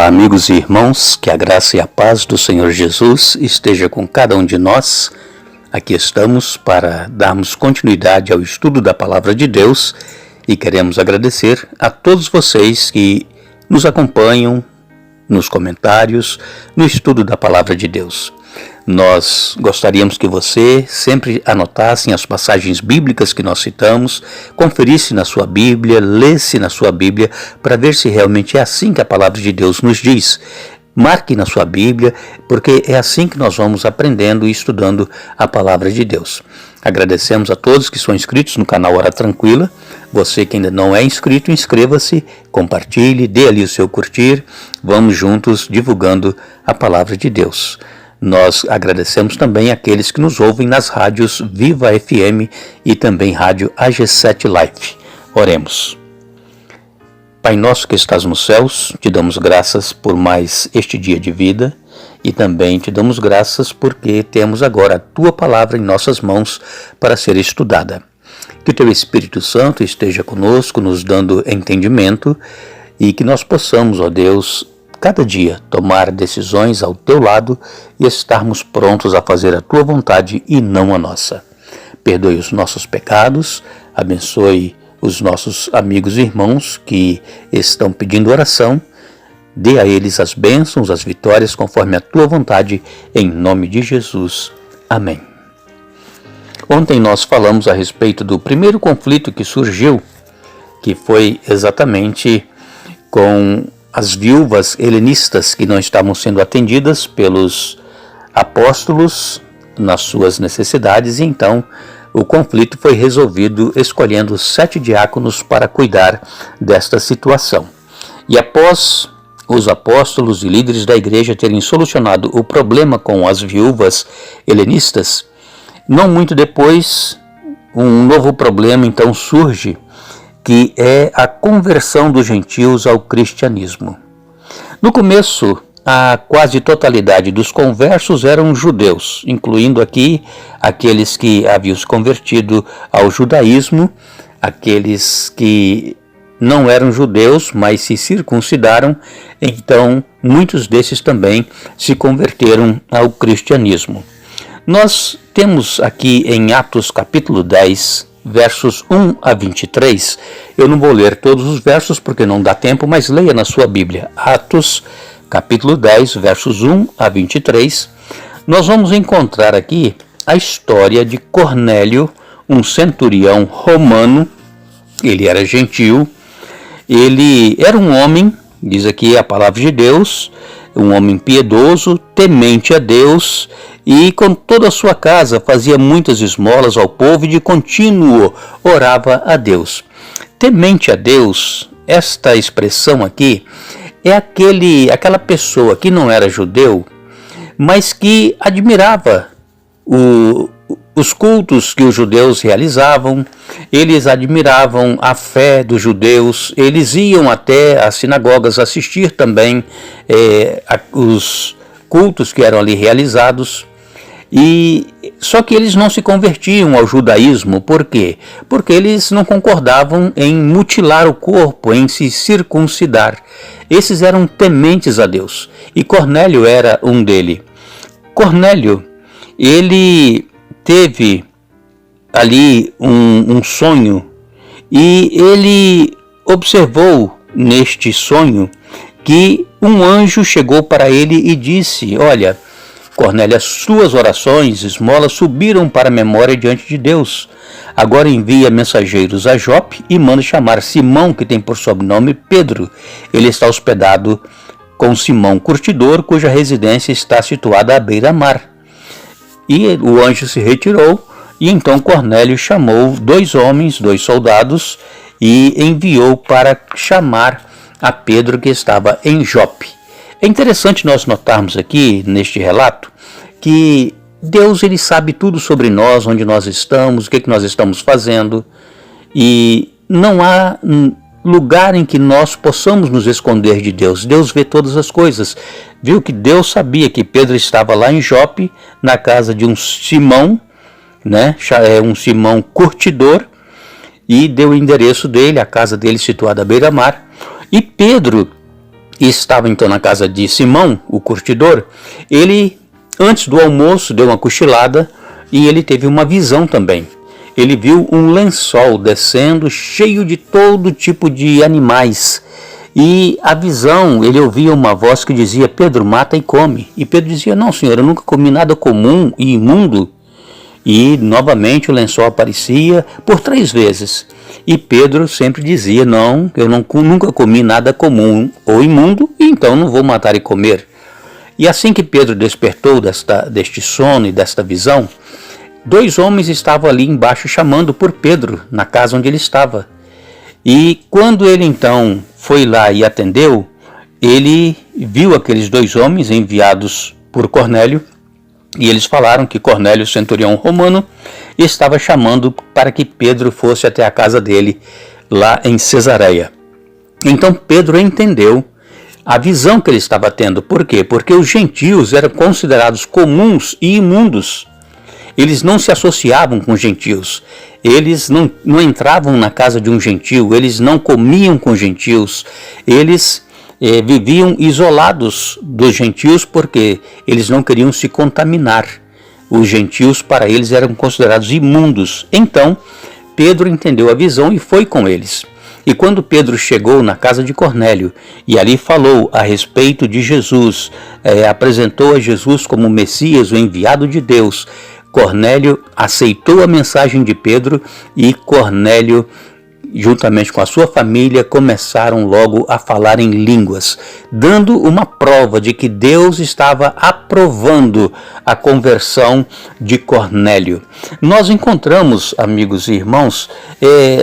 Olá, amigos e irmãos, que a graça e a paz do Senhor Jesus esteja com cada um de nós. Aqui estamos para darmos continuidade ao estudo da Palavra de Deus e queremos agradecer a todos vocês que nos acompanham nos comentários, no estudo da Palavra de Deus. Nós gostaríamos que você sempre anotasse as passagens bíblicas que nós citamos, conferisse na sua Bíblia, lesse na sua Bíblia, para ver se realmente é assim que a Palavra de Deus nos diz. Marque na sua Bíblia, porque é assim que nós vamos aprendendo e estudando a Palavra de Deus. Agradecemos a todos que são inscritos no canal Hora Tranquila. Você que ainda não é inscrito, inscreva-se, compartilhe, dê ali o seu curtir. Vamos juntos divulgando a Palavra de Deus. Nós agradecemos também aqueles que nos ouvem nas rádios Viva FM e também rádio AG7 Live. Oremos. Pai nosso que estás nos céus, te damos graças por mais este dia de vida e também te damos graças porque temos agora a tua palavra em nossas mãos para ser estudada. Que o teu Espírito Santo esteja conosco, nos dando entendimento e que nós possamos, ó Deus, cada dia tomar decisões ao teu lado e estarmos prontos a fazer a tua vontade e não a nossa. Perdoe os nossos pecados, abençoe os nossos amigos e irmãos que estão pedindo oração, dê a eles as bênçãos, as vitórias conforme a tua vontade, em nome de Jesus. Amém. Ontem nós falamos a respeito do primeiro conflito que surgiu, que foi exatamente com as viúvas helenistas que não estavam sendo atendidas pelos apóstolos nas suas necessidades, e então o conflito foi resolvido escolhendo 7 diáconos para cuidar desta situação. E após os apóstolos e líderes da igreja terem solucionado o problema com as viúvas helenistas, não muito depois, um novo problema então surge, que é a conversão dos gentios ao cristianismo. No começo, a quase totalidade dos conversos eram judeus, incluindo aqui aqueles que haviam se convertido ao judaísmo, aqueles que não eram judeus, mas se circuncidaram, então muitos desses também se converteram ao cristianismo. Nós temos aqui em Atos capítulo 10, versos 1 a 23, eu não vou ler todos os versos porque não dá tempo, mas leia na sua Bíblia. Atos, capítulo 10, versos 1 a 23, nós vamos encontrar aqui a história de Cornélio, um centurião romano. Ele era gentil, ele era um homem, diz aqui a palavra de Deus, um homem piedoso, temente a Deus, e com toda a sua casa fazia muitas esmolas ao povo e de contínuo orava a Deus. Temente a Deus, esta expressão aqui, é aquela pessoa que não era judeu, mas que admirava os cultos que os judeus realizavam, eles admiravam a fé dos judeus, eles iam até as sinagogas assistir também os cultos que eram ali realizados, e só que eles não se convertiam ao judaísmo. Por quê? Porque eles não concordavam em mutilar o corpo, em se circuncidar. Esses eram tementes a Deus, e Cornélio era um deles. Cornélio, ele teve ali um sonho, e ele observou neste sonho que um anjo chegou para ele e disse: olha, Cornélio, as suas orações, esmolas, subiram para a memória diante de Deus. Agora envia mensageiros a Jope e manda chamar Simão, que tem por sobrenome Pedro. Ele está hospedado com Simão Curtidor, cuja residência está situada à beira-mar. E o anjo se retirou, e então Cornélio chamou 2 homens, 2 soldados, e enviou para chamar a Pedro, que estava em Jope. É interessante nós notarmos aqui neste relato que Deus ele sabe tudo sobre nós, onde nós estamos, o que nós estamos fazendo, e não há lugar em que nós possamos nos esconder de Deus. Deus vê todas as coisas. Viu que Deus sabia que Pedro estava lá em Jope, na casa de um Simão, um Simão curtidor, e deu o endereço dele, a casa dele situada à beira-mar. E Pedro e estava então na casa de Simão, o curtidor, ele, antes do almoço, deu uma cochilada e ele teve uma visão também. Ele viu um lençol descendo cheio de todo tipo de animais. E a visão, ele ouvia uma voz que dizia: Pedro, mata e come. E Pedro dizia: não, Senhor, eu nunca comi nada comum e imundo. E novamente o lençol aparecia por 3 vezes. E Pedro sempre dizia: não, eu nunca comi nada comum ou imundo, e então não vou matar e comer. E assim que Pedro despertou deste sono e desta visão, 2 homens estavam ali embaixo chamando por Pedro, na casa onde ele estava. E quando ele então foi lá e atendeu, ele viu aqueles 2 homens enviados por Cornélio, e eles falaram que Cornélio, centurião romano, estava chamando para que Pedro fosse até a casa dele, lá em Cesareia. Então Pedro entendeu a visão que ele estava tendo. Por quê? Porque os gentios eram considerados comuns e imundos. Eles não se associavam com gentios, eles não entravam na casa de um gentio, eles não comiam com gentios, eles viviam isolados dos gentios porque eles não queriam se contaminar. Os gentios para eles eram considerados imundos. Então Pedro entendeu a visão e foi com eles. E quando Pedro chegou na casa de Cornélio e ali falou a respeito de Jesus, apresentou a Jesus como o Messias, o enviado de Deus, Cornélio aceitou a mensagem de Pedro e Cornélio, juntamente com a sua família, começaram logo a falar em línguas, dando uma prova de que Deus estava aprovando a conversão de Cornélio. Nós encontramos, amigos e irmãos,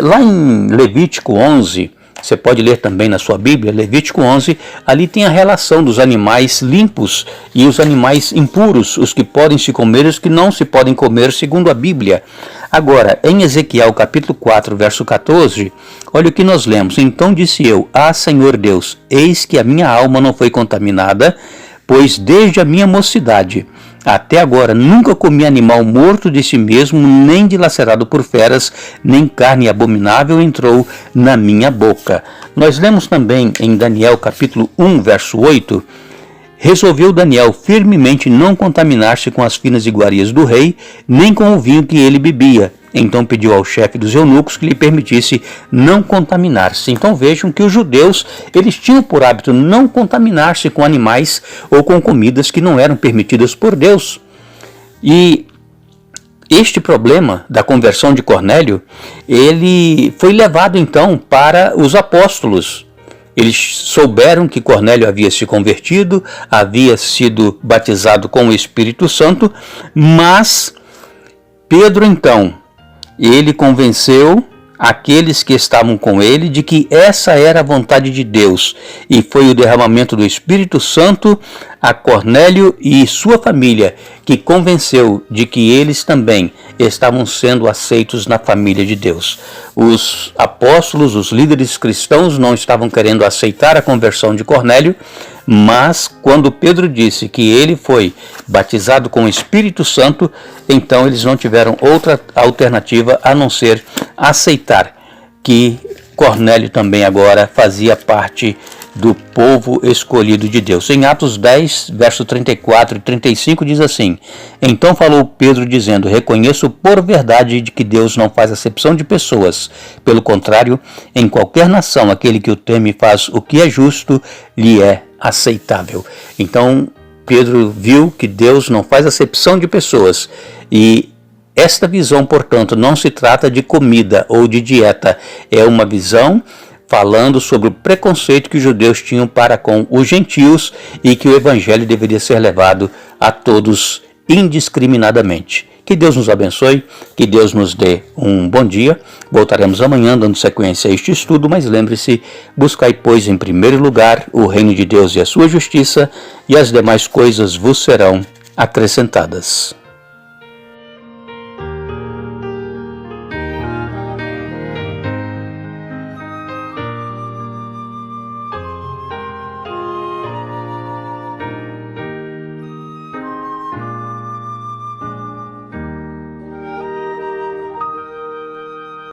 lá em Levítico 11, você pode ler também na sua Bíblia, Levítico 11, ali tem a relação dos animais limpos e os animais impuros, os que podem se comer e os que não se podem comer, segundo a Bíblia. Agora, em Ezequiel capítulo 4, verso 14, olha o que nós lemos. Então disse eu: Senhor Deus, eis que a minha alma não foi contaminada, pois desde a minha mocidade até agora nunca comi animal morto de si mesmo, nem dilacerado por feras, nem carne abominável entrou na minha boca. Nós lemos também em Daniel capítulo 1, verso 8, resolveu Daniel firmemente não contaminar-se com as finas iguarias do rei, nem com o vinho que ele bebia. Então pediu ao chefe dos eunucos que lhe permitisse não contaminar-se. Então vejam que os judeus, eles tinham por hábito não contaminar-se com animais ou com comidas que não eram permitidas por Deus. E este problema da conversão de Cornélio, ele foi levado então para os apóstolos. Eles souberam que Cornélio havia se convertido, havia sido batizado com o Espírito Santo, mas Pedro então, ele convenceu aqueles que estavam com ele de que essa era a vontade de Deus, e foi o derramamento do Espírito Santo a Cornélio e sua família que convenceu de que eles também estavam sendo aceitos na família de Deus. Os apóstolos, os líderes cristãos não estavam querendo aceitar a conversão de Cornélio, mas quando Pedro disse que ele foi batizado com o Espírito Santo, então eles não tiveram outra alternativa a não ser aceitar que Cornélio também agora fazia parte do povo escolhido de Deus. Em Atos 10, verso 34 e 35 diz assim: Então falou Pedro dizendo: Reconheço por verdade de que Deus não faz acepção de pessoas. Pelo contrário, em qualquer nação, aquele que o teme e faz o que é justo, lhe é aceitável. Então Pedro viu que Deus não faz acepção de pessoas, e esta visão, portanto, não se trata de comida ou de dieta, é uma visão falando sobre o preconceito que os judeus tinham para com os gentios e que o evangelho deveria ser levado a todos indiscriminadamente. Que Deus nos abençoe, que Deus nos dê um bom dia. Voltaremos amanhã dando sequência a este estudo, mas lembre-se, buscai, pois, em primeiro lugar o reino de Deus e a sua justiça, e as demais coisas vos serão acrescentadas.